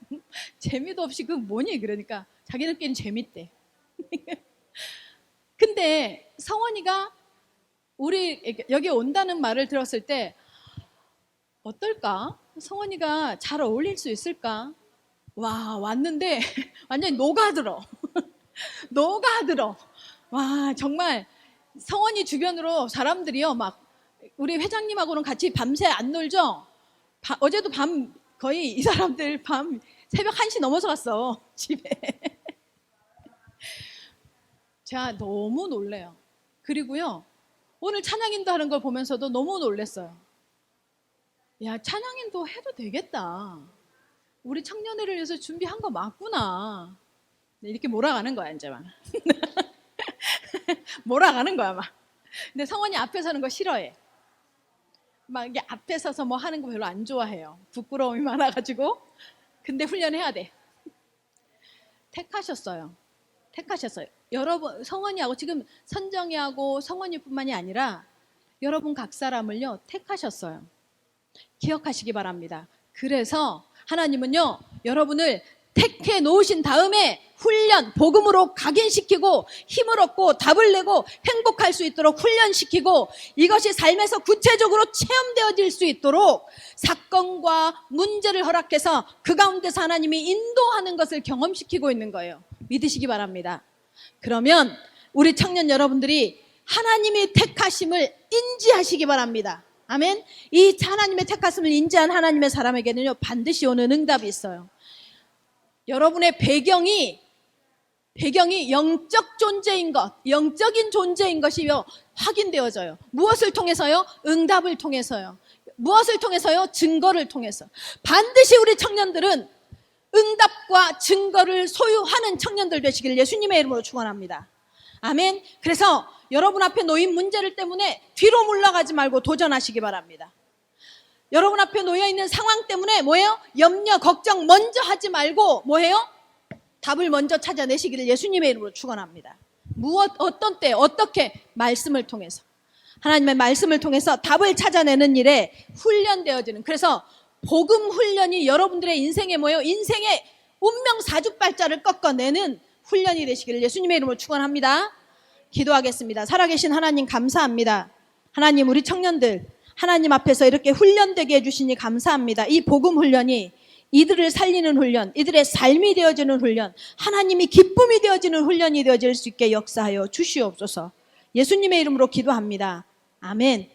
재미도 없이 그 뭐니? 그러니까 자기들끼리 재밌대. 근데 성원이가 우리 여기 온다는 말을 들었을 때 어떨까? 성원이가 잘 어울릴 수 있을까? 와, 왔는데 완전히 녹아들어. 녹아들어. 와, 정말 성원이 주변으로 사람들이요, 막 우리 회장님하고는 같이 밤새 안 놀죠? 어제도 밤 거의 이 사람들 밤 새벽 1시 넘어서 갔어, 집에. 제가 너무 놀래요. 그리고요, 오늘 찬양인도 하는 걸 보면서도 너무 놀랬어요. 야, 찬양인도 해도 되겠다. 우리 청년회를 위해서 준비한 거 맞구나. 이렇게 몰아가는 거야, 이제 막. 몰아가는 거야, 막. 근데 성원이 앞에 서는 거 싫어해. 막 이게 앞에 서서 뭐 하는 거 별로 안 좋아해요. 부끄러움이 많아가지고. 근데 훈련해야 돼. 택하셨어요. 택하셨어요. 여러분, 성원이하고 지금 선정이하고 성원이뿐만이 아니라 여러분 각 사람을요, 택하셨어요. 기억하시기 바랍니다. 그래서 하나님은요, 여러분을 택해 놓으신 다음에 훈련, 복음으로 각인시키고 힘을 얻고 답을 내고 행복할 수 있도록 훈련시키고 이것이 삶에서 구체적으로 체험되어질 수 있도록 사건과 문제를 허락해서 그 가운데서 하나님이 인도하는 것을 경험시키고 있는 거예요. 믿으시기 바랍니다. 그러면 우리 청년 여러분들이 하나님이 택하심을 인지하시기 바랍니다. 아멘. 이 하나님의 택하심을 인지한 하나님의 사람에게는요, 반드시 오는 응답이 있어요. 여러분의 배경이 영적 존재인 것, 영적인 존재인 것이요, 확인되어져요. 무엇을 통해서요? 응답을 통해서요. 무엇을 통해서요? 증거를 통해서. 반드시 우리 청년들은 응답과 증거를 소유하는 청년들 되시길 예수님의 이름으로 축원합니다. 아멘. 그래서 여러분 앞에 놓인 문제를 때문에 뒤로 물러가지 말고 도전하시기 바랍니다. 여러분 앞에 놓여있는 상황 때문에 뭐예요? 염려, 걱정 먼저 하지 말고 뭐예요? 답을 먼저 찾아내시기를 예수님의 이름으로 축원합니다. 어떤 때, 어떻게? 말씀을 통해서. 하나님의 말씀을 통해서 답을 찾아내는 일에 훈련되어지는, 그래서 복음 훈련이 여러분들의 인생에 뭐예요? 인생의 운명 사주발자를 꺾어내는 훈련이 되시기를 예수님의 이름으로 축원합니다. 기도하겠습니다. 살아계신 하나님 감사합니다. 하나님, 우리 청년들 하나님 앞에서 이렇게 훈련되게 해주시니 감사합니다. 이 복음 훈련이 이들을 살리는 훈련, 이들의 삶이 되어지는 훈련, 하나님이 기쁨이 되어지는 훈련이 되어질 수 있게 역사하여 주시옵소서. 예수님의 이름으로 기도합니다. 아멘.